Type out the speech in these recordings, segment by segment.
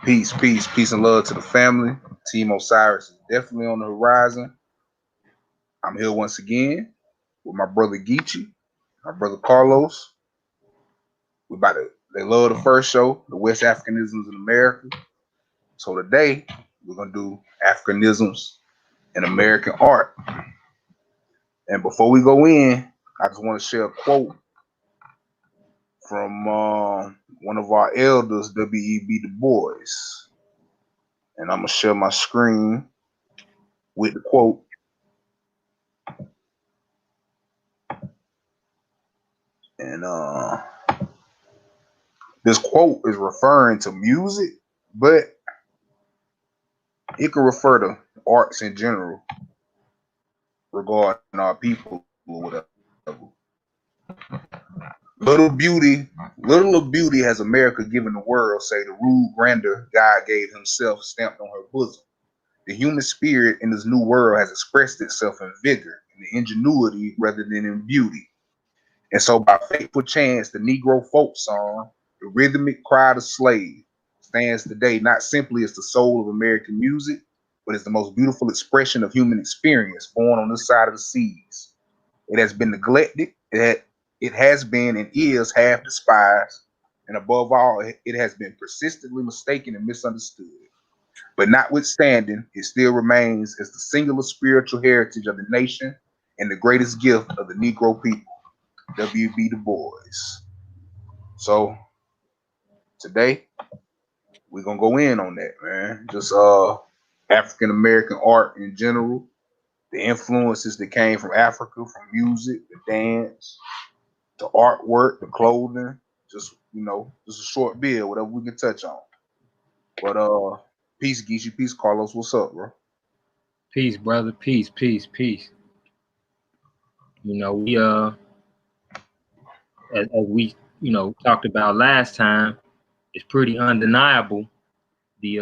Peace and love to the family. Team Osiris is definitely on the horizon. I'm here once again with my brother Geechee, my brother Carlos. They love the first show, the West Africanisms in America. So today we're gonna do Africanisms in American art. And before we go in, I just want to share a quote from one of our elders, W.E.B. Du Bois. And I'm gonna share my screen with the quote. And this quote is referring to music, but it can refer to arts in general regarding our people or whatever. Little of beauty has America given the world, say the rude grandeur God gave himself stamped on her bosom. The human spirit in this new world has expressed itself in vigor and ingenuity rather than in beauty. And so by fateful chance, the Negro folk song, the rhythmic cry of the slave, stands today not simply as the soul of American music, but as the most beautiful expression of human experience born on this side of the seas. It has been neglected, it has been and is half despised, and above all, it has been persistently mistaken and misunderstood. But notwithstanding, it still remains as the singular spiritual heritage of the nation and the greatest gift of the Negro people. W.B. Du Bois. So today we're gonna go in on that, man. Just African American art in general, the influences that came from Africa, from music, the dance, the artwork, the clothing. Just just a short bit, whatever we can touch on. But peace, Geechee, peace, Carlos. What's up, bro? Peace, brother. Peace. We as we talked about last time, it's pretty undeniable the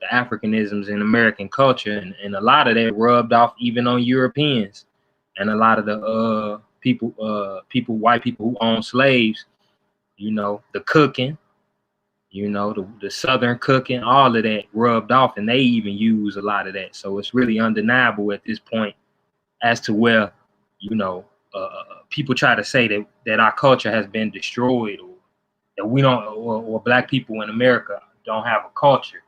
Africanisms in American culture, and a lot of that rubbed off even on Europeans, and a lot of the white people who own slaves. The cooking, the Southern cooking, all of that rubbed off, and they even use a lot of that. So it's really undeniable at this point as to where, people try to say that our culture has been destroyed, or that we don't, or Black people in America don't have a culture.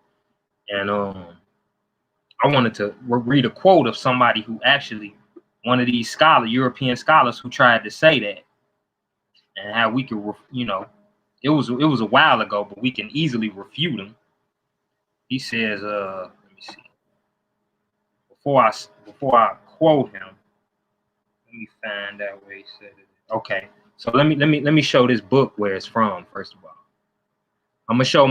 And I wanted to read a quote of somebody who actually, one of these European scholars, who tried to say that, and how we could, it was a while ago, but we can easily refute him. He says, let me see. Before I quote him, let me find out where he said it. Okay, so let me show this book where it's from. First of all, I'm gonna show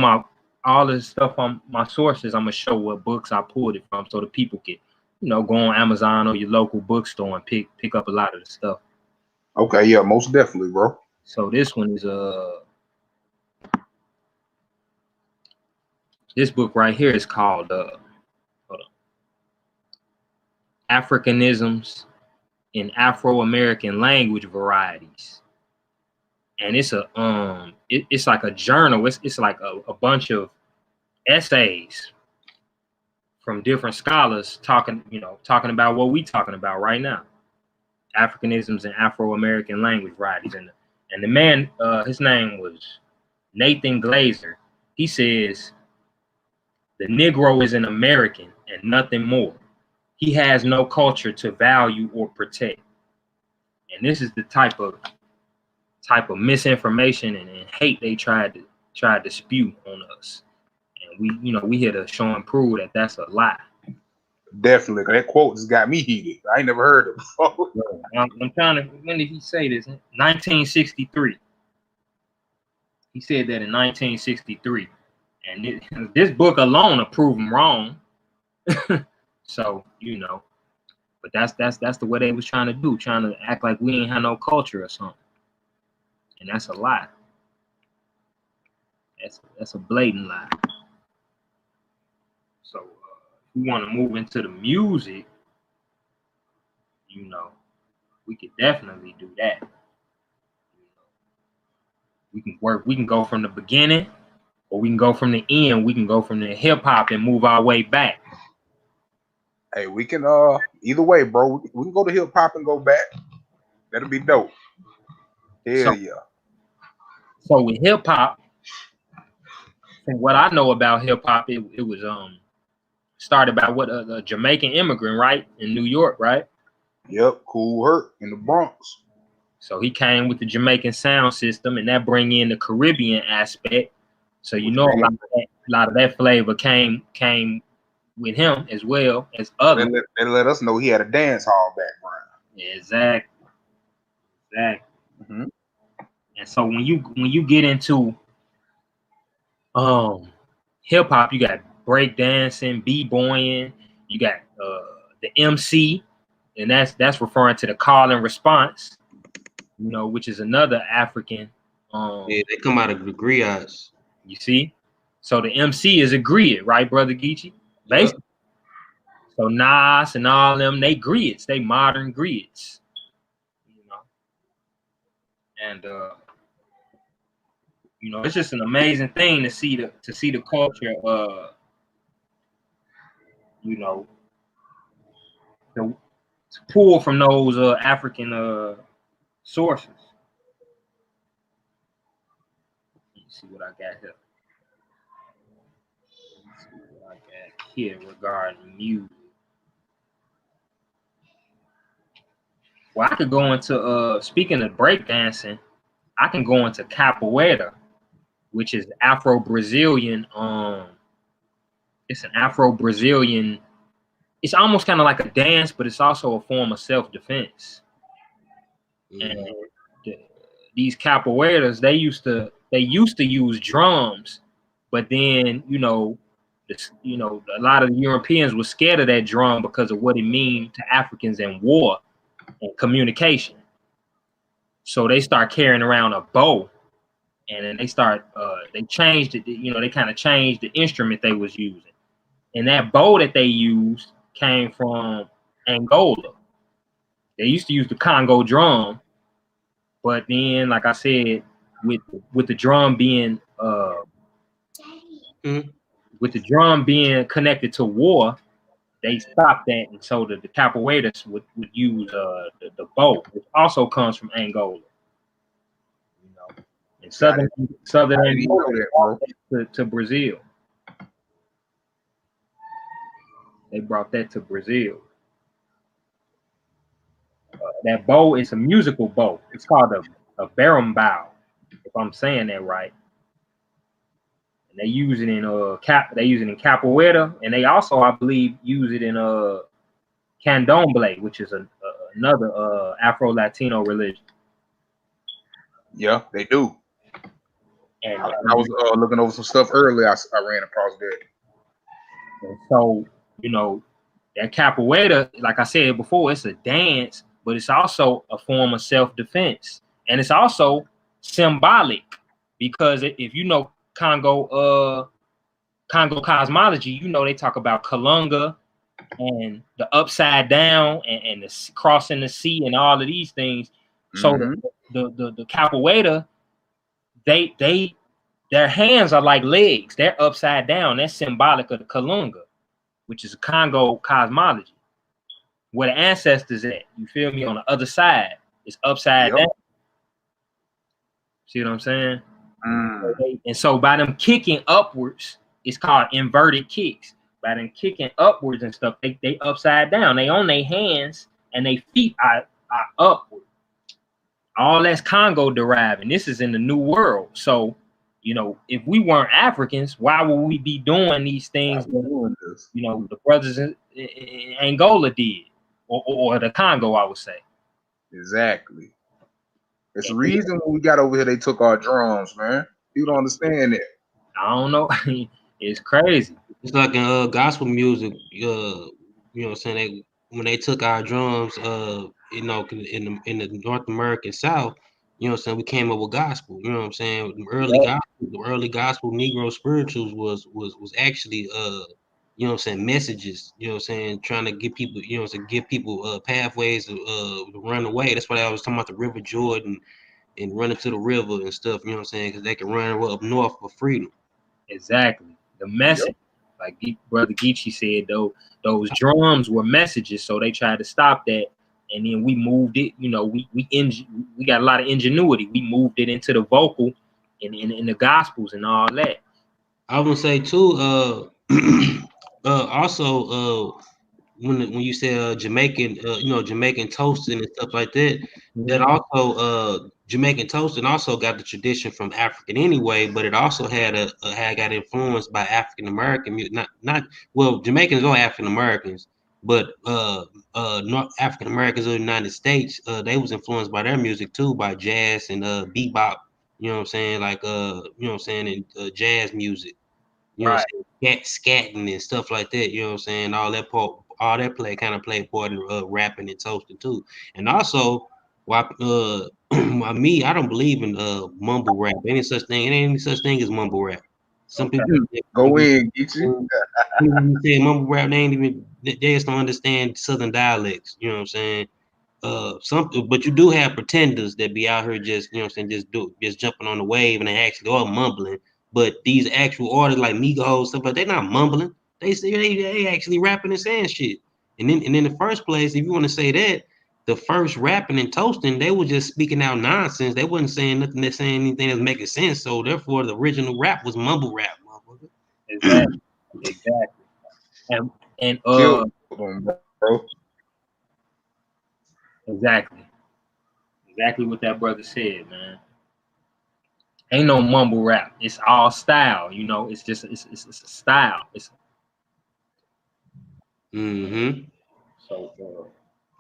all this stuff on my sources. I'm gonna show what books I pulled it from, so the people can, go on Amazon or your local bookstore and pick up a lot of the stuff. Okay, yeah, most definitely, bro. So this one is this book right here is called Africanisms in Afro-American Language Varieties. And it's it's like a journal. It's like a bunch of essays from different scholars talking about what we talking about right now. Africanisms and Afro-American language varieties. And the man, his name was Nathan Glazer. He says, the Negro is an American and nothing more. He has no culture to value or protect. And this is the type of misinformation and hate they tried to spew on us. And we here to show and prove that that's a lie. Definitely, that quote just got me heated. I ain't never heard it before. I'm trying to. When did he say this? 1963. He said that in 1963, and this book alone will prove him wrong. So but that's the way they was trying to act like we ain't had no culture or something, and that's a lie. That's a blatant lie. So if we want to move into the music, we could definitely do that. We can go from the beginning or we can go from the end. We can go from the hip hop and move our way back. Hey, we can either way, bro. We can go to hip hop and go back. That'll be dope. Hell yeah. So with hip hop, from what I know about hip hop, it was started by a Jamaican immigrant, right, in New York, right? Yep, Cool Herc in the Bronx. So he came with the Jamaican sound system, and that bring in the Caribbean aspect. So you know a lot of that flavor came with him as well as others. They let us know he had a dance hall background. Exactly. Mm-hmm. And so when you get into hip hop, you got break dancing, b-boying, you got the MC, and that's referring to the call and response, you know, which is another African. Yeah, they come out of the griots. You see, so the MC is a griot, right, brother Geechee? Basically. Yep. So Nas and all them, they griots, they modern griots, you know, and you know, it's just an amazing thing to see the culture, you know, to pull from those African sources. Let me see what I got here. Let's see what I got here regarding music. Well, I could go into speaking of breakdancing, I can go into Capoeira, which is Afro-Brazilian. It's an Afro-Brazilian. It's almost kind of like a dance, but it's also a form of self-defense. Mm-hmm. And these capoeiras, they used to use drums, but then a lot of the Europeans were scared of that drum because of what it means to Africans in war and communication. So they start carrying around a bow, and then they changed it. They kind of changed the instrument they was using, and that bow that they used came from Angola. They used to use the Congo drum, but then, like I said, with the drum being with the drum being connected to war, they stopped that, and so the capoeiras would use the bow, which also comes from Angola. You know, and southern Angola to Brazil. They brought that to Brazil. That bow is a musical bow. It's called a berimbau, if I'm saying that right. And they use it in capoeira, and they also, I believe, use it in candomblé, which is another Afro-Latino religion. Yeah, they do. And I was looking over some stuff earlier. I ran across that. And so, that capoeira, like I said before, it's a dance, but it's also a form of self-defense. And it's also symbolic, because if you know Congo cosmology, they talk about Kalunga and the upside down and the crossing the sea and all of these things. So the capoeira, their hands are like legs. They're upside down. That's symbolic of the Kalunga, which is Congo cosmology, where the ancestors at. You feel me? On the other side, it's upside down. See what I'm saying? And so by them kicking upwards, it's called inverted kicks. By them kicking upwards and stuff, they upside down. They on their hands and their feet are upward. All that's Congo derived, and this is in the New World. So, if we weren't Africans, why would we be doing these things that, the brothers in Angola did, or the Congo, I would say. Exactly. It's the reason when we got over here, they took our drums, man. You don't understand that. I don't know. It's crazy. It's like in gospel music, saying when they took our drums, in the North American South, we came up with gospel. You know what I'm saying? The early gospel Negro spirituals was actually messages. Trying to give people, pathways to run away. That's why I was talking about the River Jordan and running to the river and stuff. Because they can run up north for freedom. Exactly. The message, like Brother Geechee said, though, those drums were messages, so they tried to stop that, and then we moved it. You know, we got a lot of ingenuity. We moved it into the vocal, in the gospels and all that. I was gonna say too. Also, when you say Jamaican, Jamaican toasting and stuff like that, that also Jamaican toasting also got the tradition from African anyway, but it also had got influenced by African American music. Not well, Jamaicans are African Americans, but North African Americans of the United States, they was influenced by their music too, by jazz and bebop. You know what I'm saying? Like and jazz music. You know what Right. I'm saying? Scatting and stuff like that. You know what I'm saying? All that play a part in rapping and toasting too. And also, why why me, I don't believe in mumble rap. Any such thing, ain't any such thing as mumble rap. Some Okay. people Go in, get you. when you say mumble rap, they just don't understand Southern dialects. You know what I'm saying? But you do have pretenders that be out here just, you know what I'm saying, just jumping on the wave and they actually are mumbling. But these actual artists like Migos, stuff like they're not mumbling. They actually rapping and saying shit. And then in the first place, if you want to say that, the first rapping and toasting, they were just speaking out nonsense. They wasn't saying nothing, they're saying anything that's making sense. So therefore the original rap was mumble rap, motherfucker. Exactly. Exactly. And Killed them, bro. exactly what that brother said, man. Ain't no mumble rap. It's all style, you know. It's just it's a style. It's Mm-hmm. so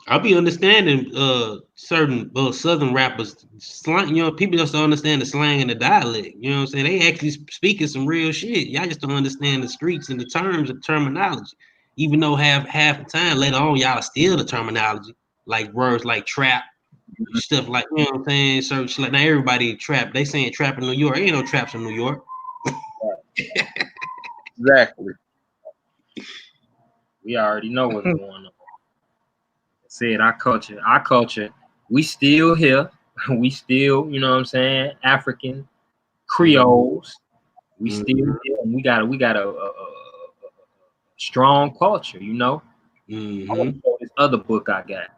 I'll be understanding certain southern rappers slang, you know, people just don't understand the slang and the dialect. You know what I'm saying? They actually speaking some real shit. Y'all just don't understand the streets and the terms and terminology. Even though half the time later on y'all steal the terminology, like words like trap, stuff like, you know what I'm saying? Certain shit like, now everybody trap. They saying trap in New York. Ain't no traps in New York. Exactly. we already know what's going on. Said our culture, we still here. We still, you know what I'm saying, African Creoles. We still here, and we got a strong culture, you know. I want to show this other book I got.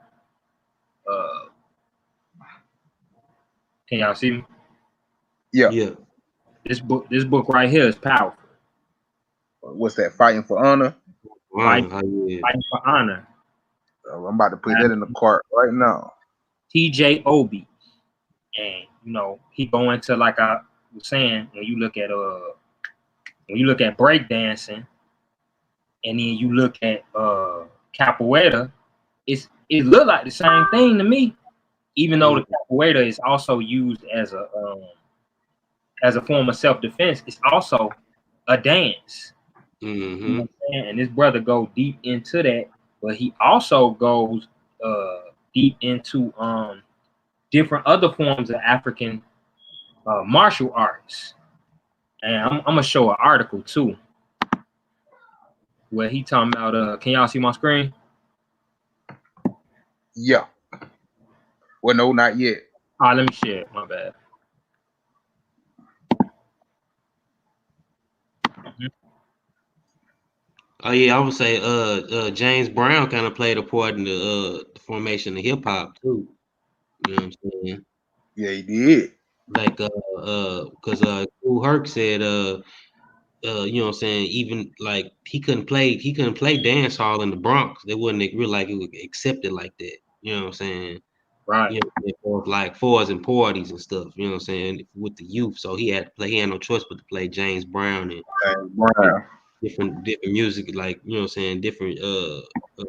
Can y'all see me? Yeah. This book right here is powerful. What's that? Fighting for Honor? Fighting for Honor. I'm about to put that in the cart right now. TJ Obi. And you know, he go into, like I was saying, when you look at breakdancing, and then you look at capoeira, it look like the same thing to me, even though the capoeira is also used as a form of self-defense. It's also a dance. You know what I'm saying? And this brother go deep into that, but he also goes deep into different other forms of African martial arts. And I'm gonna show an article too, where he talking about. Can y'all see my screen? Yeah. Well, no, not yet. All right, let me share it. My bad. Oh yeah, I would say James Brown kind of played a part in the formation of hip hop too. You know what I'm saying? Yeah, he did. Like because Kool Herc said you know what I'm saying, even like he couldn't play dance hall in the Bronx. They wouldn't really like it would accept it like that. You know what I'm saying? Right. You know, for like fours and parties and stuff, you know what I'm saying, with the youth. So he had no choice but to play James Brown and James Brown. different music, like, you know what I'm saying, different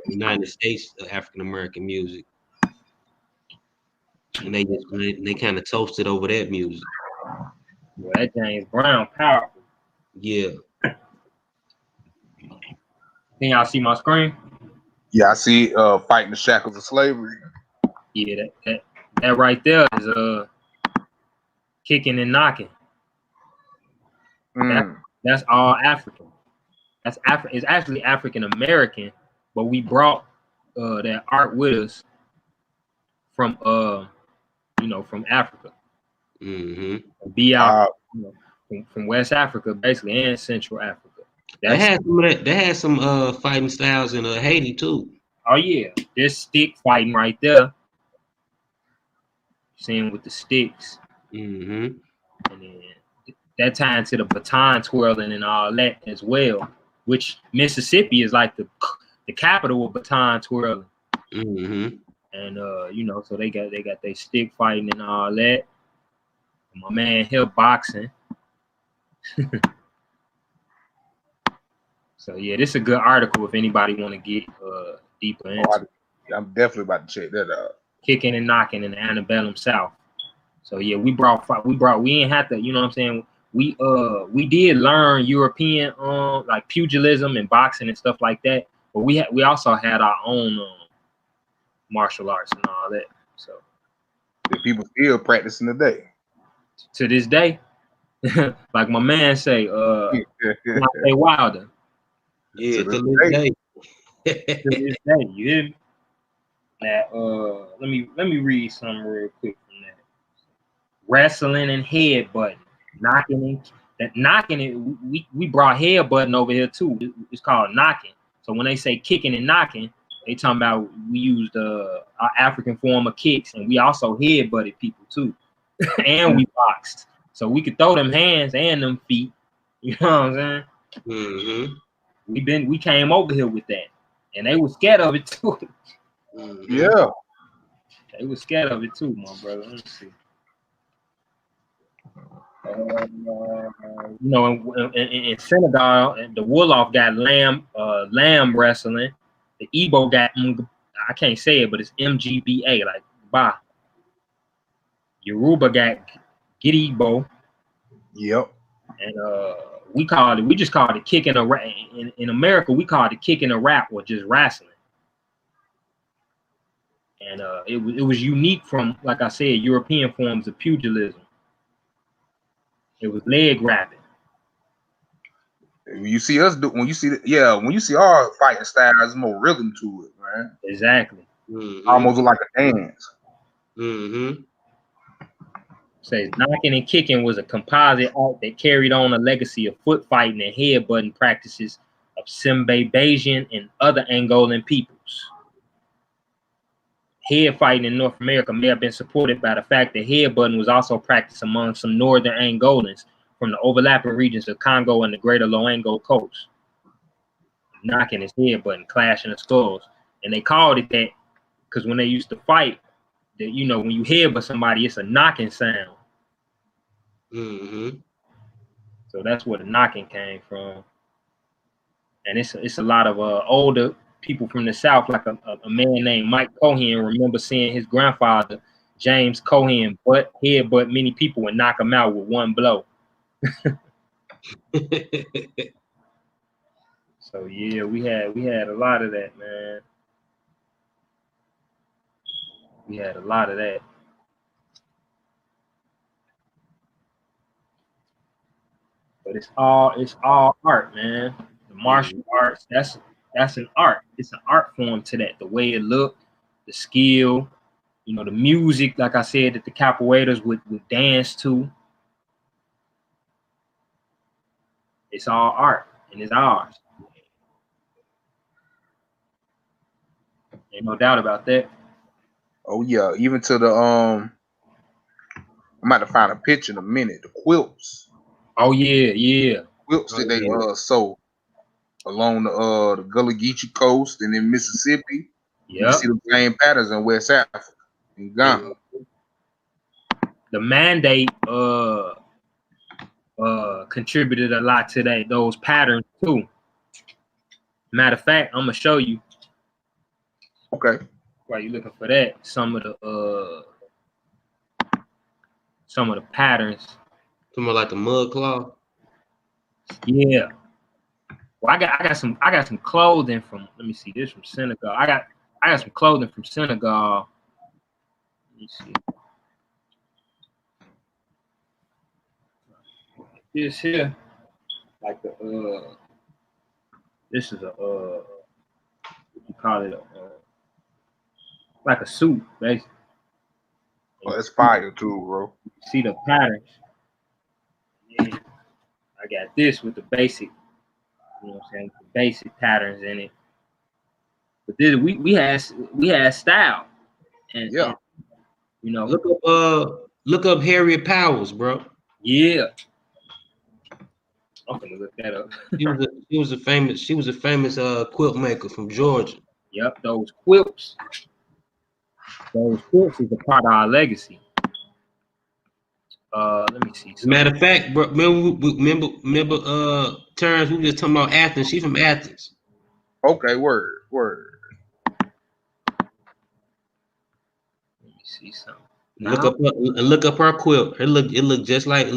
United States African American music. And they kind of toasted over that music. Well, that James Brown powerful. Yeah. Can y'all see my screen? Yeah, I see Fighting the Shackles of Slavery. Yeah, that right there is kicking and knocking. That's all African. It's actually African American, but we brought that art with us from from Africa. Be out, from West Africa, basically, and Central Africa. They had some of that. They had some fighting styles in Haiti too. Oh yeah, there's stick fighting right there. Seeing with the sticks, Mm-hmm. and then that tie into the baton twirling and all that as well. Which Mississippi is like the capital of baton twirling. Mm-hmm. And you know, so they got their stick fighting and all that. My man here boxing. So yeah, this is a good article if anybody want to get deeper into. I'm definitely about to check that out. Kicking and knocking in the antebellum South. So yeah, we ain't have to, you know what I'm saying? We did learn European like pugilism and boxing and stuff like that, but we also had our own martial arts and all that. So the people still practicing today. To this day, like my man say, say Wilder. Yeah, to this day. To this day, you hear me? Now, let me read something real quick from that. Wrestling and headbutting, knocking it. We brought headbutting over here too. It's called knocking. So when they say kicking and knocking, they talking about we used our African form of kicks, and we also headbutted people too, and we boxed. So we could throw them hands and them feet. You know what I'm saying? Mm-hmm. We came over here with that, and they were scared of it too. Mm-hmm. Yeah, they were scared of it too, my brother. Let me see. You know, in Senegal, the Wolof got lamb wrestling. The Igbo got I can't say it, but it's MGBA, like ba. Yoruba got Gidigbo. Yep. And we just called it kicking a rap. In America, we called it kicking a rap or just wrestling. And it was unique from, like I said, European forms of pugilism. It was leg wrapping. When you see us when you see our fighting style, there's more rhythm to it, man. Exactly. Mm-hmm. Almost like a dance. Mm-hmm. Says knocking and kicking was a composite art that carried on a legacy of foot fighting and headbutting practices of Simbabajan and other Angolan peoples. Head fighting in North America may have been supported by the fact that headbutting was also practiced among some northern Angolans from the overlapping regions of Congo and the greater Loango coast. Knocking is headbutting, clashing the skulls. And they called it that because when they used to fight, that, you know, when you headbutt somebody, it's a knocking sound. Mm-hmm. So that's where the knocking came from. And it's a lot of older people from the South, like a man named Mike Cohen, remember seeing his grandfather, James Cohen, headbutt many people and knock them out with one blow. So yeah, we had a lot of that, man. We had a lot of that. But it's all art, man. The martial arts, that's an art. It's an art form to that. The way it looked, the skill, you know, the music, like I said, that the Capoeiras would dance to. It's all art, and it's ours. Ain't no doubt about that. Oh yeah, even to the I'm about to find a picture in a minute. The quilts. Oh yeah. Quilts that they sold along the Gullah Geechee coast and in Mississippi. Yeah. You see the same patterns in West Africa, in Ghana. The mandate contributed a lot to those patterns too. Matter of fact, I'm gonna show you. Okay. While you looking for that, some of the patterns. Something like the mud claw. Yeah. Well, I got some clothing from. Let me see. This from Senegal. I got some clothing from Senegal. Let me see. This here, like the this is a what you call it, like a suit, basically. Oh, that's fire too, bro. See the patterns. Yeah. I got this with the basic, you know what I'm saying, the basic patterns in it. But this we had style, and you know, look up Harriet Powers, bro. Yeah, I'm gonna look that up. She was a famous quilt maker from Georgia. Yep, those quilts is a part of our legacy. Let me see. Something. Matter of fact, bro, remember Terrence, we were just talking about Athens. She's from Athens. Okay, word. Let me see something. Look up her quilt. It looked just like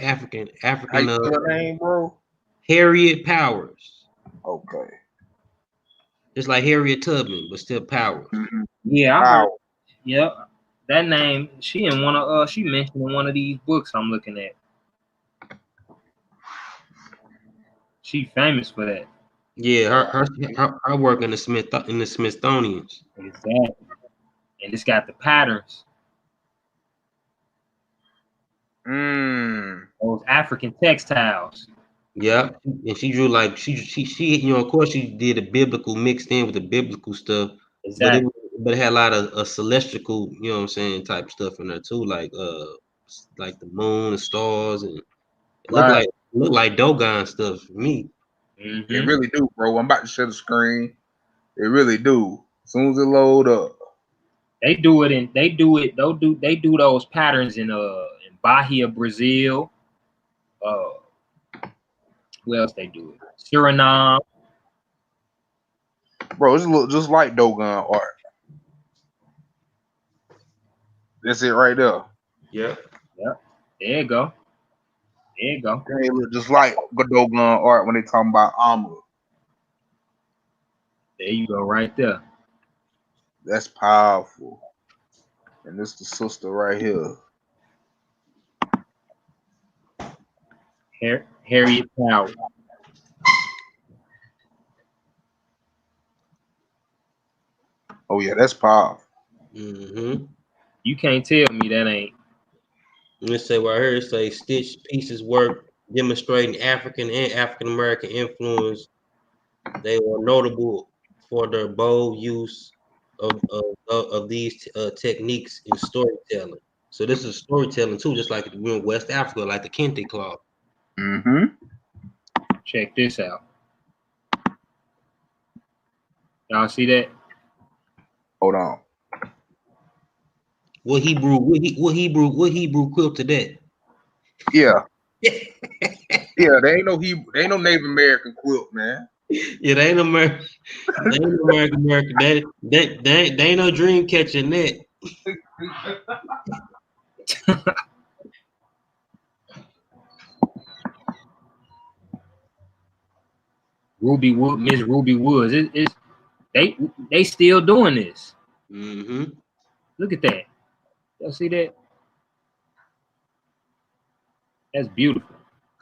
African. How you spell her name, bro? Harriet Powers. Okay. It's like Harriet Tubman, but still Powers. Mm-hmm. Yeah, I heard. Yep, that name. She in one of she mentioned in one of these books I'm looking at. She famous for that. Yeah, her work in the Smithsonian's. Exactly. And it's got the patterns. Those African textiles. Yeah, and she drew like she you know, of course she did a biblical mixed in with the biblical stuff. Exactly. But it had a lot of celestial, you know what I'm saying, type stuff in there too, like the moon, the stars, and it looked like Dogon stuff for me. They really do, bro. I'm about to share the screen. They really do. As soon as it load up. They do those patterns in Bahia, Brazil. Where else they do it? Suriname. Bro, it look just like Dogon art. That's it right there. Yeah. There you go. They look just like Dogon art when they talking about armor. There you go, right there. That's powerful. And this the sister right here. Harriet Powers. Oh yeah, that's powerful. You can't tell me that ain't. Let's say right here, it say stitch pieces work demonstrating African and African American influence. They were notable for their bold use of these techniques in storytelling. So this is storytelling too, just like in West Africa, like the kente cloth. Check this out. Y'all see that? Hold on. What Hebrew quilt to that? Yeah. Yeah, they ain't no Native American quilt, man. Yeah, they ain't American. They ain't American. They ain't no dream catching that. Miss Ruby Woods. They still doing this. Look at that. Y'all see that? That's beautiful.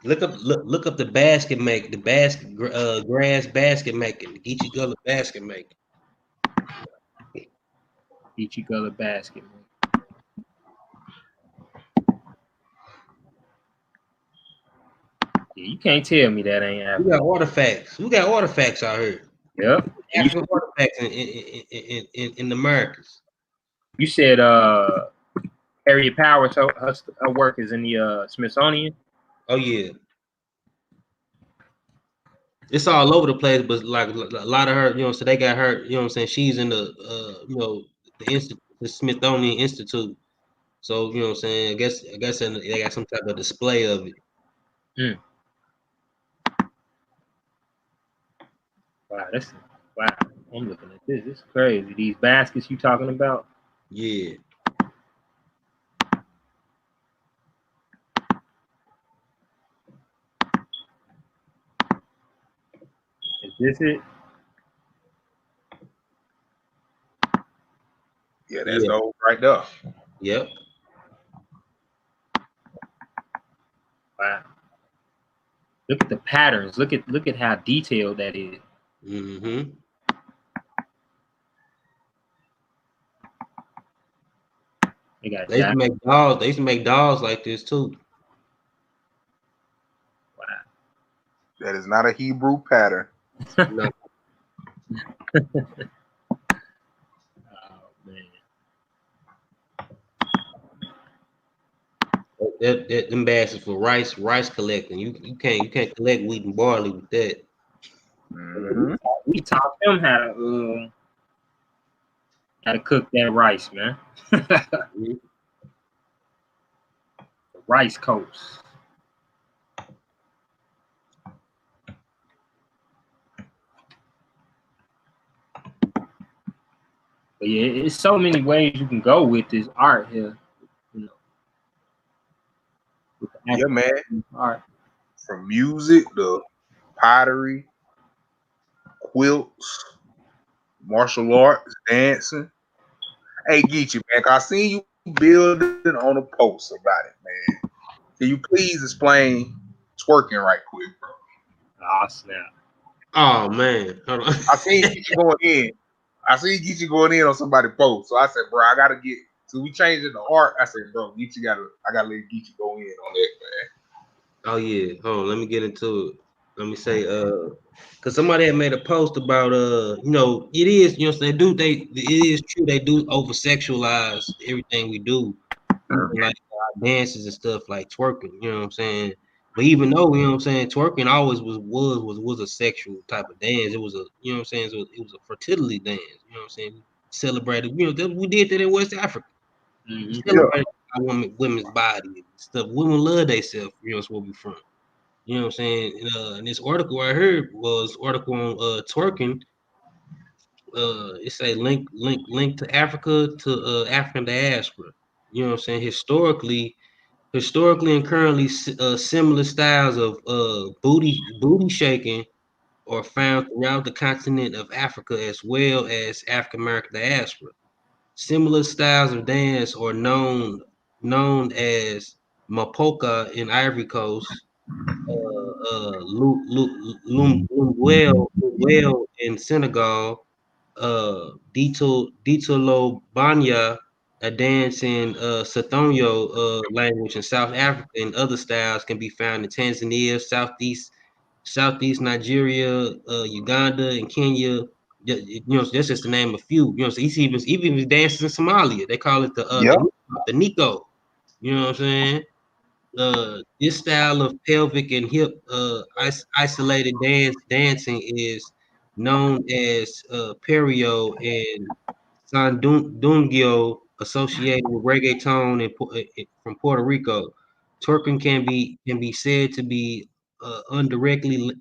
Look up the basket making, the grass basket making, the Geechee Gullah basket making. Geechee Gullah basket making. Yeah, you can't tell me that ain't African. We got artifacts out here. Yep. African artifacts in the Americas. You said Harriet Powers, her work is in the Smithsonian. Oh yeah. It's all over the place, but like a lot of her, you know, so they got her, you know what I'm saying? She's in the you know, the Smithsonian Institute. So, you know what I'm saying? I guess they got some type of display of it. Wow. I'm looking at this. It's crazy. These baskets you talking about? Yeah. Is this it? Yeah, that's those right there. Yep. Wow. Look at the patterns. Look at how detailed that is. They used to make dolls. They used to make dolls like this too. Wow. That is not a Hebrew pattern. No. Oh man. Them bags is for rice collecting. You can't collect wheat and barley with that. Mm-hmm. We taught them how to cook that rice, man. Mm-hmm. The rice coast. But yeah, it's so many ways you can go with this art here, you know. With the Yeah, man. African art. From music to pottery, quilts, martial arts, dancing. Hey, Geechee, man, I seen you building on a post about it, man. Can you please explain twerking right quick, bro? Oh snap. Oh man, hold on. I seen Geechee going in. I seen Geechee going in on somebody's post. So I said, bro, I gotta get. So we changed it to art. I said, bro, I gotta let Geechee go in on that, man. Oh yeah, hold on. Let me get into it. Let me say, because somebody had made a post about, it is, it is true they do over sexualize everything we do, like our dances and stuff, like twerking. You know what I'm saying? But even though, you know what I'm saying, twerking always was a sexual type of dance. It was a, you know what I'm saying, it was a fertility dance. You know what I'm saying? We celebrated, we did that in West Africa. We Mm-hmm. celebrated our women's body and stuff. Women love themselves. You know, it's where we from. You know what I'm saying? And this article I heard was article on twerking. It say link to Africa to African diaspora. You know what I'm saying? Historically and currently, similar styles of booty shaking are found throughout the continent of Africa as well as African American diaspora. Similar styles of dance are known as mapoka in Ivory Coast, Lumbuel in Senegal, Dito Banya, a dance in Sithonyo language in South Africa, and other styles can be found in Tanzania, Southeast Nigeria, Uganda, and Kenya. You know, that's just to name a few. You know, so he's even dances in Somalia. They call it Yep. the Nico. You know what I'm saying? This style of pelvic and hip isolated dancing is known as perio and sandungio, associated with reggaeton from Puerto Rico. Twerking can be said to be indirectly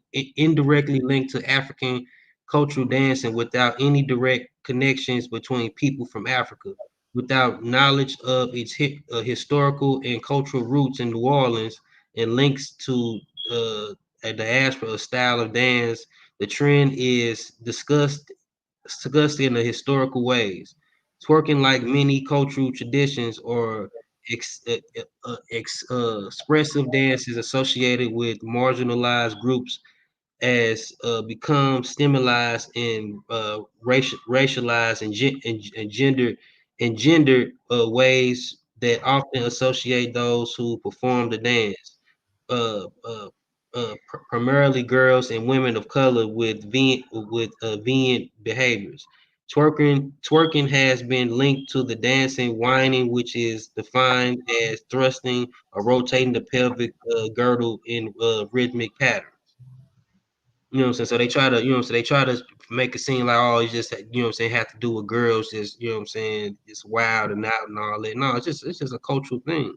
linked to African cultural dancing without any direct connections between people from Africa. Without knowledge of its historical and cultural roots in New Orleans and links to a diaspora style of dance, the trend is discussed in the historical ways. Twerking, like many cultural traditions or expressive dances associated with marginalized groups, as become stimulized and racialized and gendered ways that often associate those who perform the dance, uh, uh, primarily girls and women of color with venient behaviors. Twerking has been linked to the dancing whining, which is defined as thrusting or rotating the pelvic girdle in rhythmic patterns. You know what I'm saying? So they try to, so they try to make it seem like, oh, you just, you know what I'm saying, have to do with girls, just, you know what I'm saying, it's wild and out and all that. No, it's just a cultural thing.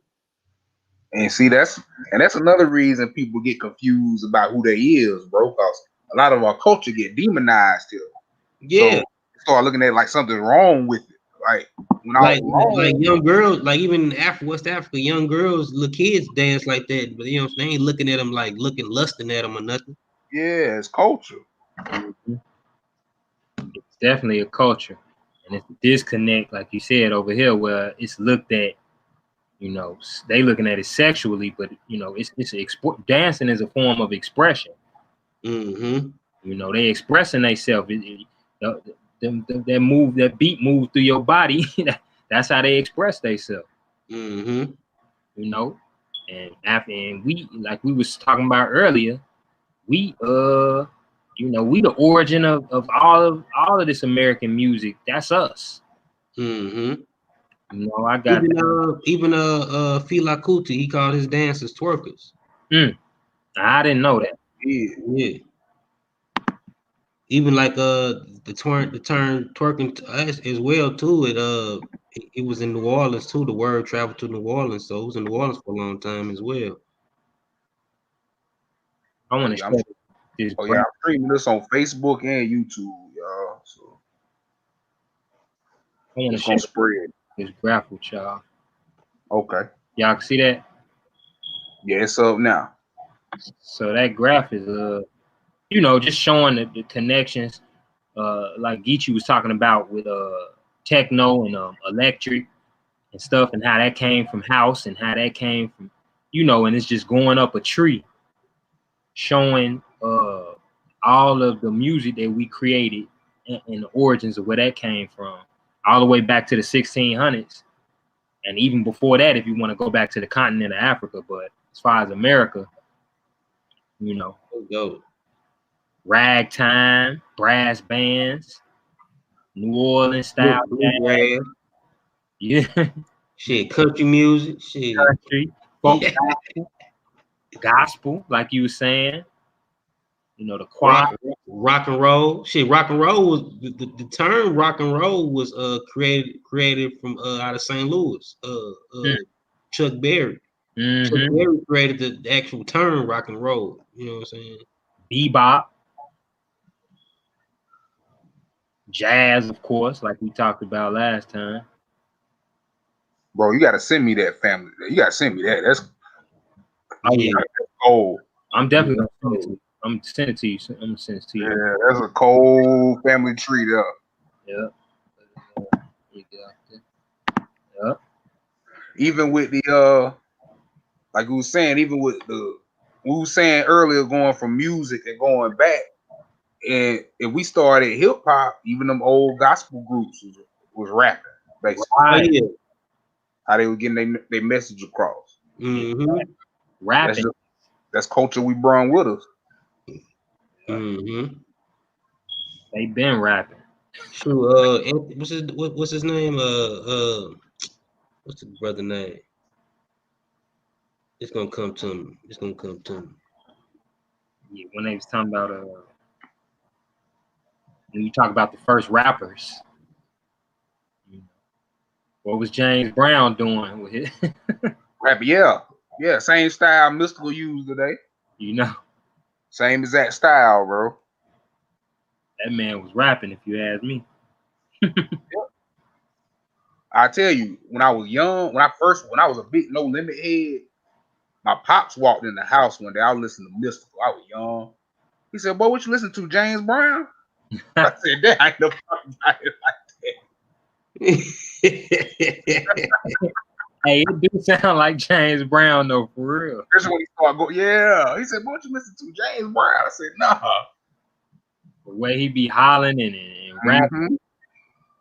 And see, that's another reason people get confused about who they is, bro. Because a lot of our culture get demonized here. Yeah. So start looking at like something wrong with it. Like when Like wrong, young girls, like even in West Africa, young girls, little kids dance like that, but you know, they ain't looking at them like lusting at them or nothing. yeah, it's culture. Mm-hmm. It's definitely a culture, and it's a disconnect, like you said over here, where it's looked at. You know, they looking at it sexually, but you know, it's dancing is a form of expression. Mm-hmm. You know, they expressing themselves. That beat moves through your body. That's how they express themselves. Mm-hmm. You know, and we, like we was talking about earlier, we we the origin of all of this American music. That's us. Mm-hmm. I got even Fela Kuti, he called his dancers twerkers. I didn't know that. Yeah. Even like the term twerking as well too. It was in New Orleans too. The word traveled to New Orleans, so it was in New Orleans for a long time as well. I want to show this. Oh yeah, I'm streaming this on Facebook and YouTube, y'all. So I want to it's gonna spread. This graph with y'all. Okay. Y'all can see that? Yeah, it's up now. So that graph is just showing the connections, like Geechee was talking about with techno and electric and stuff, and how that came from house and how that came from, and it's just going up a tree, showing all of the music that we created and the origins of where that came from, all the way back to the 1600s, and even before that, if you want to go back to the continent of Africa. But as far as America, Go. Ragtime, brass bands, New Orleans style, yeah, shit, country music, shit, country, folk, gospel, like you were saying, the choir, rock and roll, shit. Rock and roll was the term. Rock and roll was created from out of St. Louis. Chuck Berry. Chuck Berry created the actual term rock and roll. You know what I'm saying? Bebop. Jazz, of course, like we talked about last time. Bro, you gotta send me that family. You gotta send me that. That's cold. I'm definitely gonna send it to you. I'm gonna send it to you. I'm gonna send it to you. Yeah, that's a cold family tree there. Yeah. Even with the like we was saying, even with we was saying earlier, going from music and going back. And if we started hip hop, even them old gospel groups was rapping, basically. Right. How they were getting their message across. Mm-hmm. Rapping. That's culture we brought with us. Mm-hmm. They been rapping. Sure. What's his name? What's the brother name? It's gonna come to me. Yeah, when they was talking about when you talk about the first rappers, what was James Brown doing with it? Rap, yeah, same style Mystical used today. Same exact style, bro. That man was rapping, if you ask me. I tell you, when I was young, when I was a big No Limit head, my pops walked in the house one day. I was listening to Mystical. I was young. He said, "Boy, what you listen to, James Brown?" I said, "That ain't no fucking like that." Hey, it do sound like James Brown though, for real. That's when he started going, yeah. He said, "Boy, what you listen to, James Brown?" I said, "Nah." The way he be hollering and rapping,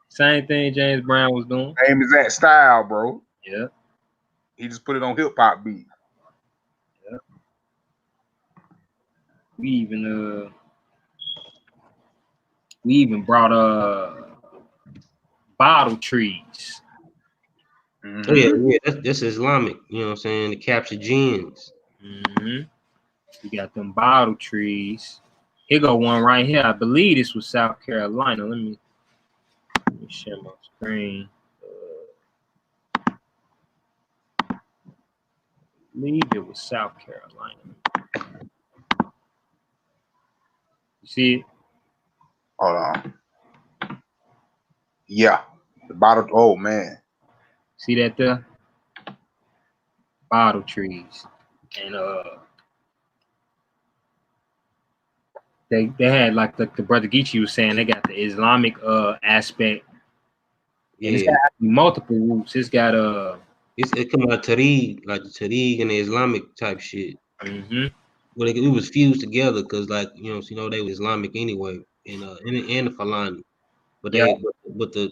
same thing James Brown was doing. Same exact style, bro. Yeah. He just put it on hip hop beat. Yeah. We even brought bottle trees. Mm-hmm. Yeah, that's Islamic. You know what I'm saying? To capture genes. Mm-hmm. You got them bottle trees. Here go one right here. I believe this was South Carolina. Let me share my screen. I believe it was South Carolina. You see it? Hold on. Yeah. The bottle. Oh, man. See that there? Bottle trees. And they had, like the brother Geechee was saying, they got the Islamic aspect. And it's got multiple roots. It's got it come out Tariq, like the Tariq and the Islamic type shit. Mm-hmm. Well, it was fused together because, like, they were Islamic anyway, and the Falani. But but the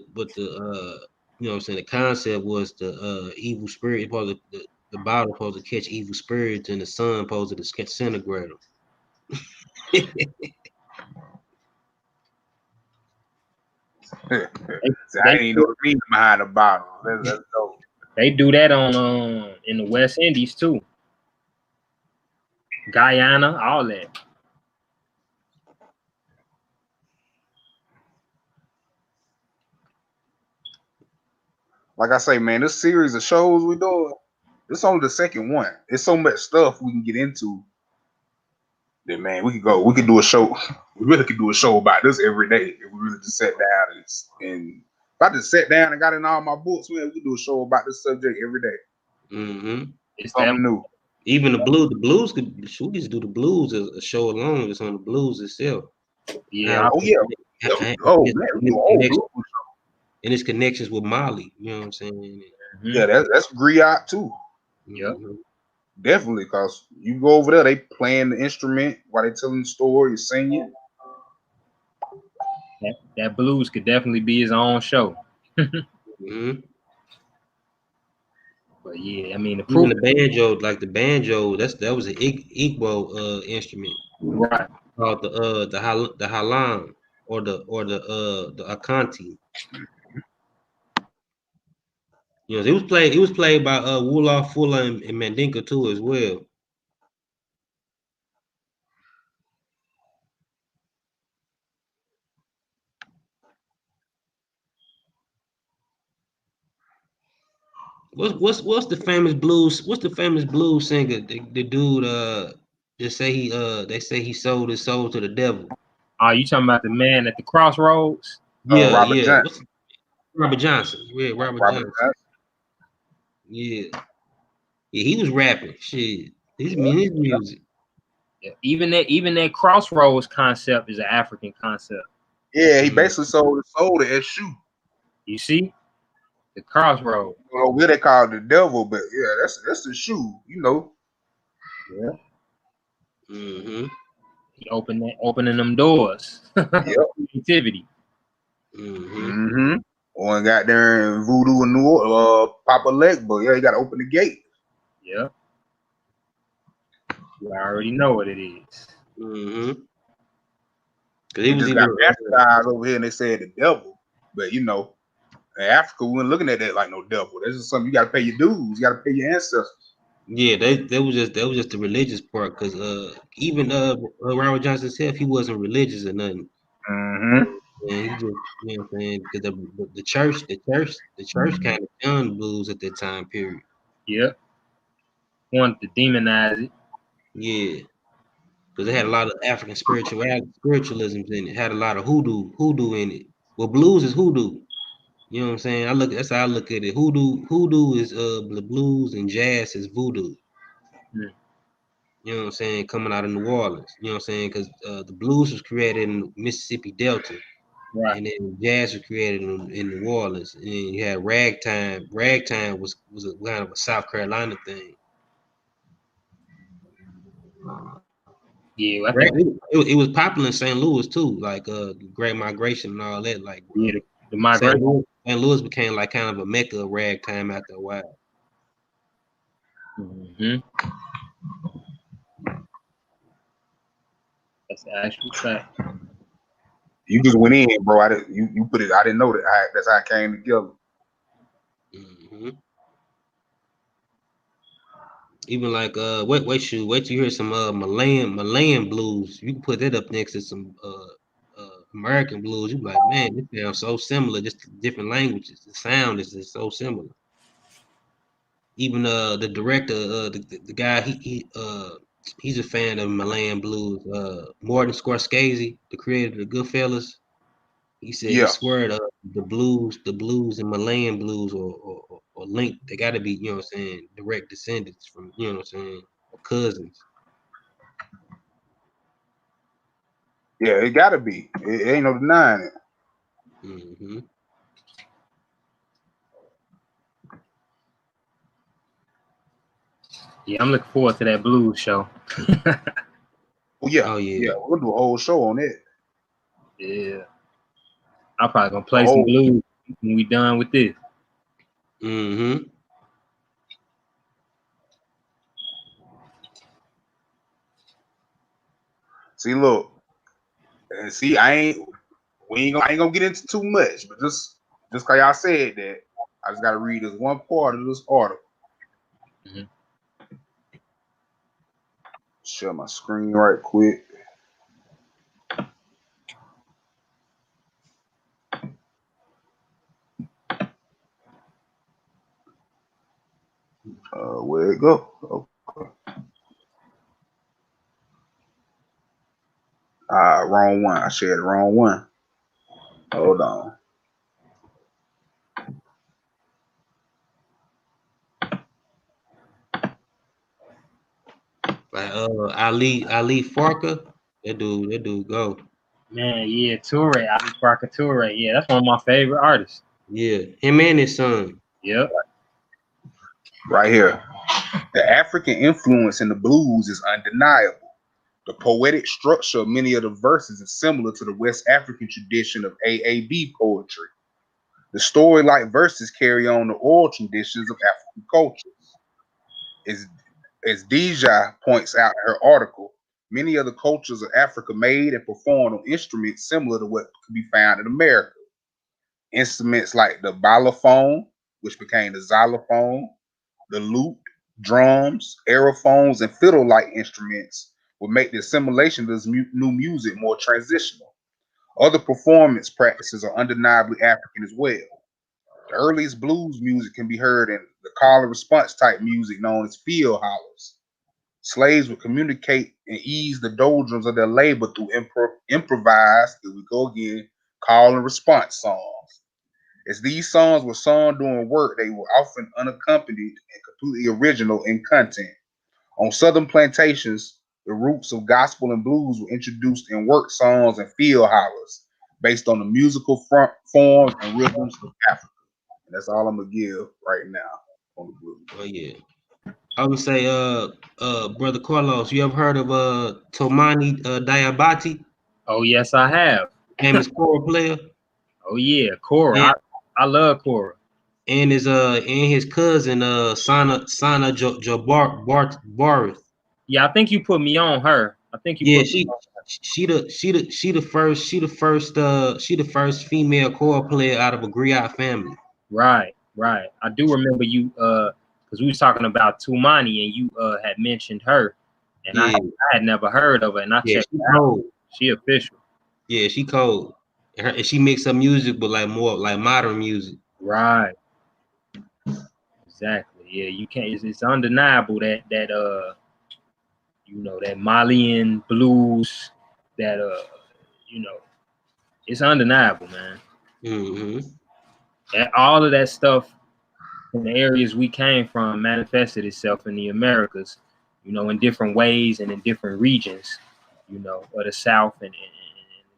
you know what I'm saying, the concept was the evil spirit supposed the bottle supposed to catch evil spirits and the sun supposed to disintegrate them. See, I didn't even know the meaning behind the bottle. That's dope. They do that on in the West Indies too. Guyana, all that. Like I say, man, this series of shows we doing, it's only the second one. It's so much stuff we can get into that, man, we could do a show. We really could do a show about this every day if we really just sat down and if I just sat down and got in all my books, man, we could do a show about this subject every day. Mm-hmm. It's Something new. Even the blues could we just do the blues as a show alone, just on the blues itself. Yeah. Oh yeah. Oh man, we do a whole blues. And its connections with Mali, you know what I'm saying? Mm-hmm. Yeah, that's griot too. Yep. Mm-hmm. Definitely, because you go over there, they playing the instrument while they telling the story, you singing. That blues could definitely be his own show. Mm-hmm. But yeah, I mean the Even proof. the banjo, like the banjo, that was an Igbo instrument. Right. Called the halam or the akanti. You know, it was played by Wula Fula and Mandinka too as well. What's the famous blues? What's the famous blues singer? The dude they say he sold his soul to the devil. Oh, you talking about the man at the crossroads? Yeah, Robert yeah. Johnson. Robert Johnson. Yeah, Robert Johnson. Yeah. Yeah, he was rapping. Shit. His music. Yeah. Even that crossroads concept is an African concept. Yeah, he basically sold his soul to SU. You see? The crossroads. Well, what they call it the devil, but yeah, that's the shoe, you know. Yeah. Mm-hmm. He opening them doors. Yep. Creativity. Mm-hmm. Mm-hmm. One got there in Voodoo and Papa Leg, but yeah, you gotta open the gate. Yeah. You already know what it is. Mm-hmm. Cause They it was just even got bastardized over here and they said the devil. But you know, in Africa, we weren't looking at that like no devil. This is something you gotta pay your dues, you gotta pay your ancestors. yeah, that was just the religious part. Cause even Robert Johnson himself, he wasn't religious or nothing. Mm-hmm. And he just, you know what I'm saying? Because the church kind of done blues at that time period. Yeah. Wanted to demonize it. Yeah, because it had a lot of African spiritualisms in it. Had a lot of hoodoo in it. Well, blues is hoodoo. You know what I'm saying? That's how I look at it. Hoodoo is the blues, and jazz is voodoo. Mm. You know what I'm saying? Coming out of New Orleans. You know what I'm saying? Because the blues was created in the Mississippi Delta. Right. And then jazz was created in New Orleans. And then you had ragtime. Ragtime was a kind of a South Carolina thing. Yeah, I think It was popular in St. Louis too, like Great Migration and all that. Like the migration. St. Louis became like kind of a mecca of ragtime after a while. Mm-hmm. That's the actual fact. You just went in, bro. You put it. I didn't know that. That's how it came together. Mm-hmm. Even like wait till you hear some Malayan blues. You can put that up next to some American blues. You be like, man, this sounds so similar, just different languages. The sound is just so similar. Even the director, the guy, he's a fan of Malayan blues. Martin Scorsese, the creator of the Goodfellas, he said he Yeah. swear the blues and Malayan blues or linked. They got to be, you know what I'm saying, direct descendants from, you know what I'm saying, or cousins. Yeah, it gotta be. It ain't no denying it. Mm-hmm. Yeah, I'm looking forward to that blues show. Oh yeah. Oh yeah. We'll do a whole show on it. Yeah. I'm probably gonna play some blues when we done with this. Mm-hmm. See, look, and see, I ain't gonna get into too much, but just cause y'all said that, I just gotta read this one part of this article. Mm-hmm. Share my screen right quick. Where it go? Okay. Wrong one. I shared the wrong one. Hold on. Like Ali Farka, that dude go. Man, yeah, Toure, Ali Farka Toure. Yeah, that's one of my favorite artists. Yeah, him and his son. Yep. Right here. The African influence in the blues is undeniable. The poetic structure of many of the verses is similar to the West African tradition of AAB poetry. The story-like verses carry on the oral traditions of African cultures. As Deja points out in her article, many of the cultures of Africa made and performed on instruments similar to what could be found in America. Instruments like the balafon, which became the xylophone, the lute, drums, aerophones, and fiddle-like instruments would make the assimilation of this new music more transitional. Other performance practices are undeniably African as well. The earliest blues music can be heard in the call and response type music known as field hollers. Slaves would communicate and ease the doldrums of their labor through improvised, here we go again, call and response songs. As these songs were sung during work, they were often unaccompanied and completely original in content. On southern plantations, the roots of gospel and blues were introduced in work songs and field hollers based on the musical forms and rhythms of Africa. And that's all I'm gonna give right now on the blues. Oh yeah. I would say, Brother Carlos, you ever heard of Tomani Diabati, Oh yes, I have. famous choral player, Oh yeah, Cora. and, I love Cora. and his cousin Sana Barth. Yeah, I think you put me on her. I think you Yeah, put me on her. she the first female choral player out of a griot family. Right, right. I do remember you because we was talking about Tumani and you had mentioned her, and Yeah, I had never heard of her, and I yeah, checked she her out. cold. She official. Yeah, she cold. And she makes up music, but like more like modern music. Right. Exactly. Yeah, you can't. It's undeniable that that Malian blues, that it's undeniable, man. Mm-hmm. And all of that stuff in the areas we came from manifested itself in the Americas, in different ways and in different regions, of the South and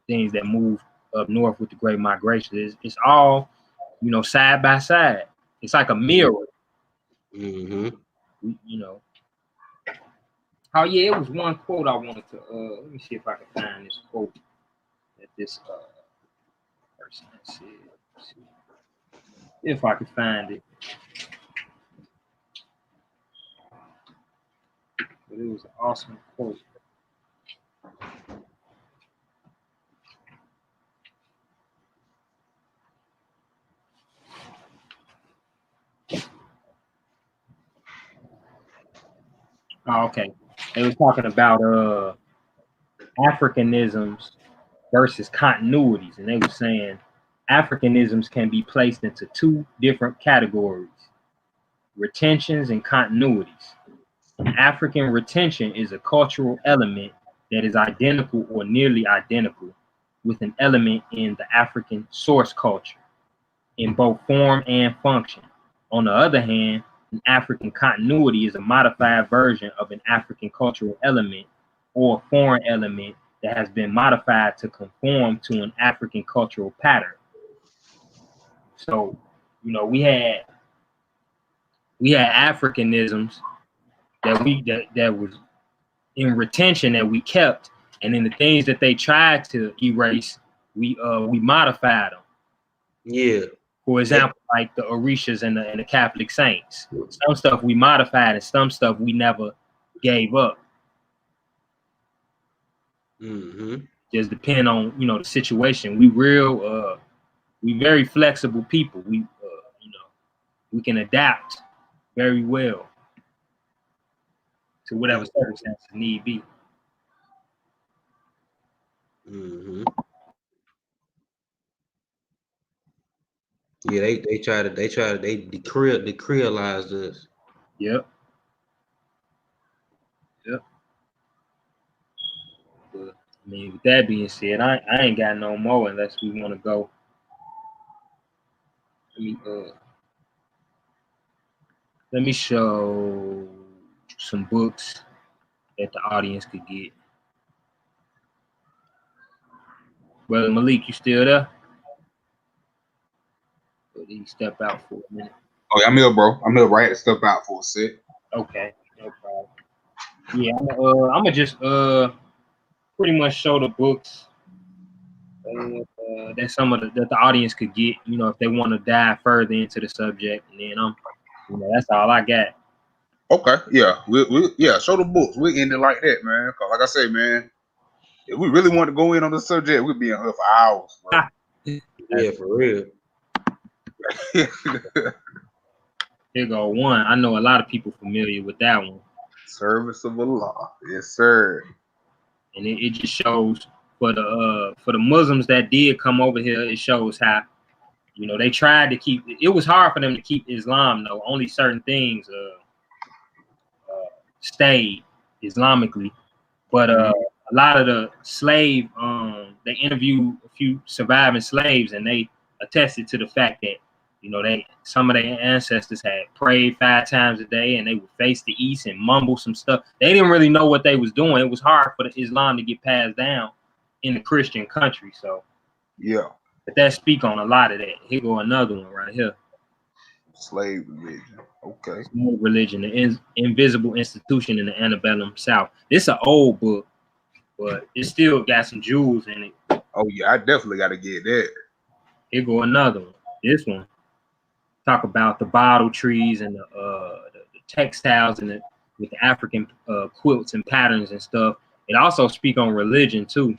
things that moved up north with the Great Migration. It's all, side by side. It's like a mirror. Mm-hmm. Oh yeah, it was one quote I wanted to. Let me see if I can find this quote that this person said. Let's see if I can find it. But it was an awesome quote. Oh, okay. They was talking about Africanisms versus continuities, and they were saying Africanisms can be placed into two different categories: retentions and continuities. African retention is a cultural element that is identical or nearly identical with an element in the African source culture in both form and function. On the other hand, an African continuity is a modified version of an African cultural element or foreign element that has been modified to conform to an African cultural pattern. So, we had Africanisms that was in retention that we kept, and then the things that they tried to erase, we modified them. Yeah. For example, like the Orishas and the Catholic saints. Some stuff we modified, and some stuff we never gave up. Mm-hmm. Just depend on, you know, the situation. We very flexible people. We you know, we can adapt very well to whatever circumstances need be. Mm-hmm. Yeah, they decreolized us. Yep. Yep. But I mean, with that being said, I ain't got no more unless we want to go. Let me show some books that the audience could get. Brother Malik, you still there? Or did he step out for a minute? Oh, yeah, I'm here, bro. I'm here. Right to step out for a sec. Okay, no problem. Yeah, I'm gonna just pretty much show the books that the audience could get, you know, if they want to dive further into the subject, and then you know, that's all I got. Okay, yeah, yeah, show the books. We'll end it like that, man. Cause like I say, man, if we really want to go in on the subject, we'd be in here for hours, bro. Yeah, for real. Here go one. I know a lot of people familiar with that one. Service of Allah, yes, sir. And it just shows for the Muslims that did come over here, it shows how, you know, they tried to keep it was hard for them to keep Islam though. Only certain things stayed Islamically. But a lot of the slave, they interviewed a few surviving slaves, and they attested to the fact that, you know, some of their ancestors had prayed 5 times a day, and they would face the east and mumble some stuff. They didn't really know what they was doing. It was hard for the Islam to get passed down in the Christian country. So Yeah, but that speak on a lot of that. Here go another one right here. slave religion. Okay. Slave religion, the invisible institution in the antebellum South. It's an old book, but it still got some jewels in it. Oh yeah, I definitely got to get that. Here go another one. This one talk about the bottle trees and the textiles and with the African quilts and patterns and stuff. It also speak on religion too.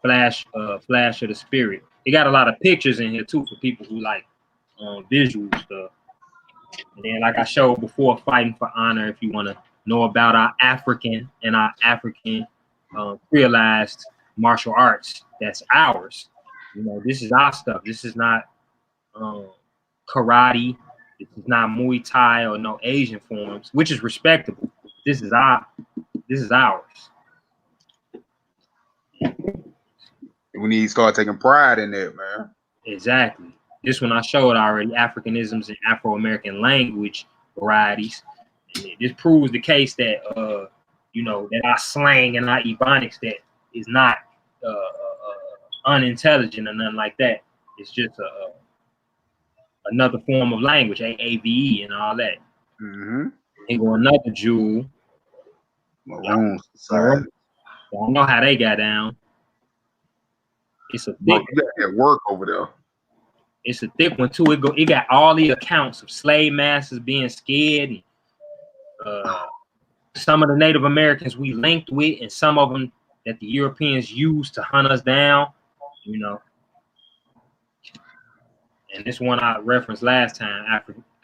Flash of the spirit. It got a lot of pictures in here too for people who like visual stuff. And then, like I showed before, fighting for honor. If you want to know about our African realized martial arts, that's ours. You know, this is our stuff. This is not karate. This is not Muay Thai or no Asian forms, which is respectable. This is ours. We need to start taking pride in that, man. Exactly. This one I showed already, Africanisms and Afro-American language varieties. And this proves the case that you know, that our slang and our ebonics that is not unintelligent or nothing like that. It's just another form of language, AAVE and all that. And go another jewel. Maroon society. I don't know how they got down. It's a thick. You got that work over there. It's a thick one too. It got all the accounts of slave masters being scared, and some of the Native Americans we linked with, and some of them that the Europeans used to hunt us down. You know. And this one I referenced last time,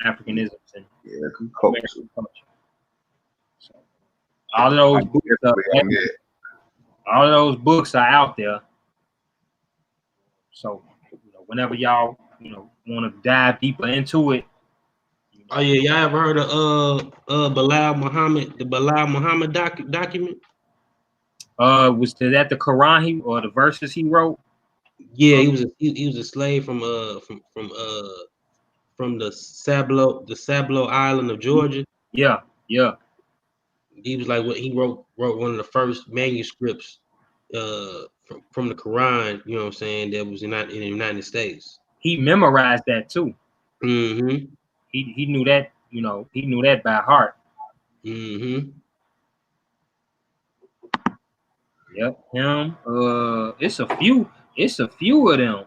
Africanisms and American culture. So, all of those books are out there. So, you know, whenever y'all, you know, want to dive deeper into it. Oh yeah, y'all ever heard of Bilal Muhammad, the Bilal Muhammad document? Was that the Quran or the verses he wrote? Yeah, he was a slave from the Sablo Island of Georgia. Yeah. He was like what he wrote one of the first manuscripts from the Quran, you know what I'm saying, that was in the United States. He memorized that too. Mm-hmm. He knew that, you know, he knew that by heart. Mm-hmm. Yep, him. It's a few of them.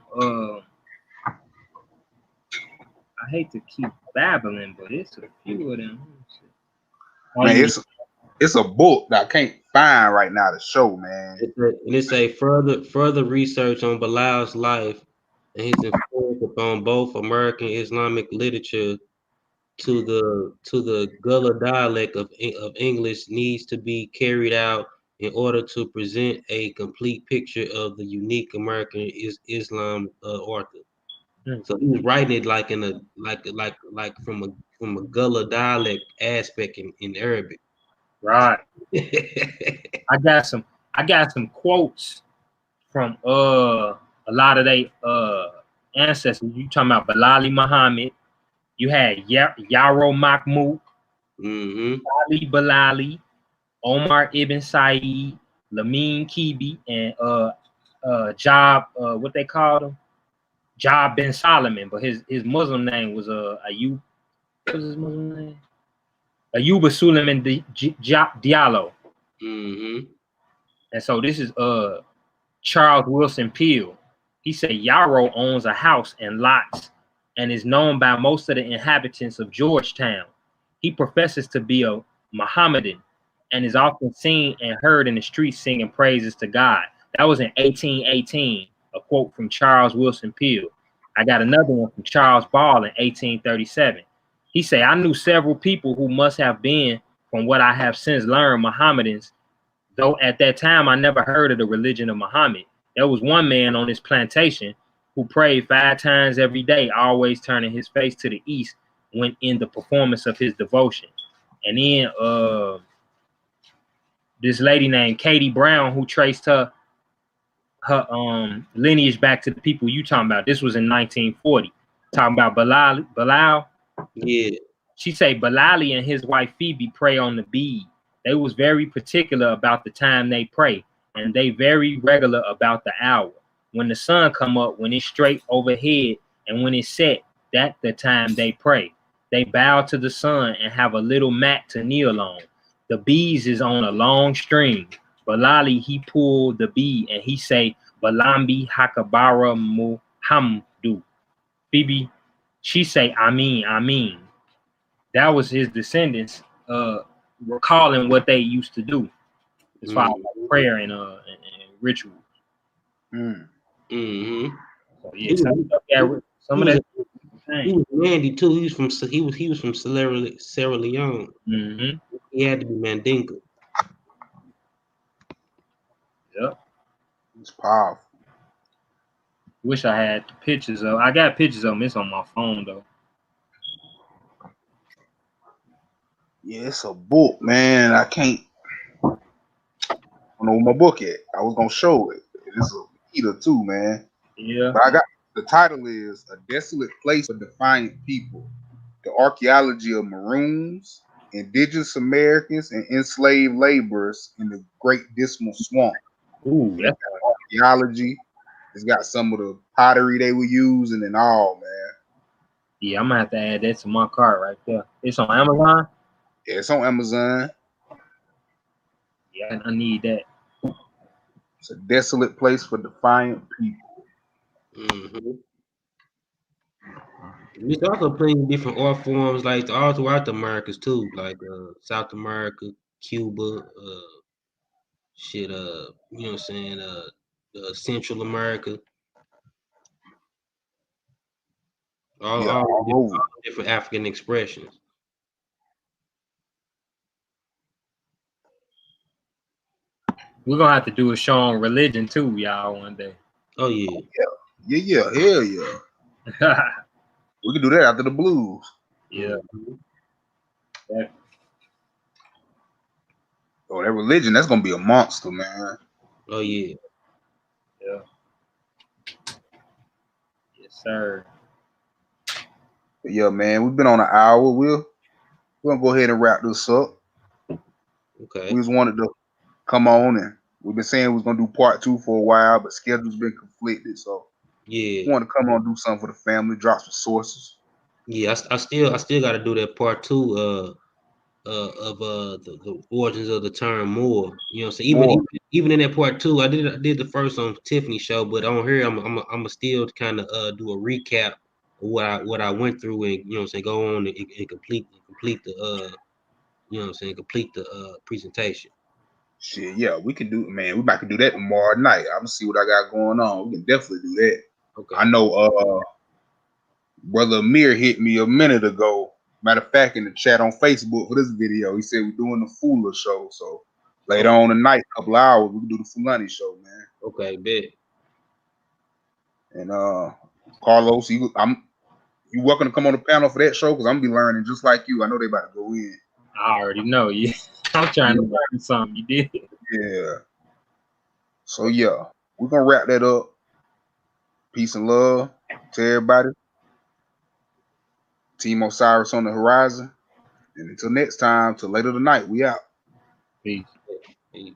I hate to keep babbling, but it's a few of them. Man, It's a book that I can't find right now to show, man. And it's a further research on Bilal's life and his influence upon both American Islamic literature to the Gullah dialect of English needs to be carried out in order to present a complete picture of the unique American Islam author. Hmm. So he was writing it like in a like from a Gullah dialect aspect in Arabic. Right. I got some quotes from a lot of they ancestors. You talking about Bilali Muhammad? You had Yaro Mahmoud, Mm-hmm. Ali Bilali, Omar Ibn Said, Lamin Kibi, and Job what they called him? Job bin Solomon, but his Muslim name was Ayub. What was his Muslim name? Ayuba Suleiman Diallo. Mm-hmm. And so this is Charles Wilson Peel. He said Yarrow owns a house and lots and is known by most of the inhabitants of Georgetown. He professes to be a Mohammedan and is often seen and heard in the streets singing praises to God. That was in 1818, a quote from Charles Wilson Peel. I got another one from Charles Ball in 1837. He said, I knew several people who must have been, from what I have since learned, Mohammedans, though at that time I never heard of the religion of Muhammad. There was one man on his plantation who prayed 5 times every day, always turning his face to the east when in the performance of his devotion. And then this lady named Katie Brown, who traced her lineage back to the people you talking about. This was in 1940. Talking about Bilal. Yeah. She say Bilali and his wife Phoebe pray on the bead. They was very particular about the time they pray, and they very regular about the hour. When the sun come up, when it's straight overhead, and when it's set, that the time they pray. They bow to the sun and have a little mat to kneel on. The beads is on a long string. Bilali, he pulled the bead and he say, Balambi Hakabara Muhamdu. Phoebe, she say, Amin, Amin. That was his descendants recalling what they used to do as far as like prayer and ritual. Mm-hmm. So yeah, some of that. He was Mandy too. He was from Sierra Leone. Mm-hmm. He had to be Mandinka. Yep. It's powerful. Wish I had pictures of. I got pictures of them. It's on my phone though. Yeah, it's a book, man. I don't know where my book at. I was gonna show it. It's a reader too, man. Yeah. But I got the title is A Desolate Place for Defiant People. The Archaeology of Maroons, Indigenous Americans, and Enslaved Laborers in the Great Dismal Swamp. Ooh, that's archaeology. It's got some of the pottery they were using and all, man. yeah. I'm gonna have to add that to my cart right there. It's on Amazon. Yeah, it's on Amazon. Yeah, I need that. It's a desolate place for defiant people. Mm-hmm. There's also plenty of different art forms, like all throughout the Americas too, like South America, Cuba, you know what I'm saying, Central America, all different African expressions. We're gonna have to do a show on religion too, y'all, one day. Oh yeah. Yeah, hell yeah. We can do that after the blues. Yeah. Mm-hmm. Oh, that religion, that's gonna be a monster, man. Oh yeah. Yeah. Yes, sir. But yeah, man, we've been on an hour. We're gonna go ahead and wrap this up. Okay. We just wanted to come on, and we've been saying we was gonna do part 2 for a while, but schedule's been conflicted, so Yeah. we want to come on and do something for the family, drop some sources. Yeah. I still got to do that part 2. Of the origins of the term Moor. You know what I'm saying? Even in that part 2, I did the first on Tiffany show, but on here I'm still kind of do a recap of what I went through, and you know what I'm saying, go on and complete you know what I'm saying, complete the presentation. Shit, yeah, we can do, man. We might can do that tomorrow night. I'm gonna see what I got going on. We can definitely do that. Okay. I know Brother Amir hit me a minute ago. Matter of fact, in the chat on Facebook for this video, he said we're doing the Fuller show. So later on tonight, couple of hours, we can do the Fulani show, man. Okay, bet. And Carlos, you welcome to come on the panel for that show because I'm gonna be learning just like you. I know they about to go in. I already know you. I'm trying to learn something. You did. Yeah. So yeah, we're gonna wrap that up. Peace and love to everybody. Team Osiris on the horizon. And until next time, till later tonight, we out. Peace. Peace.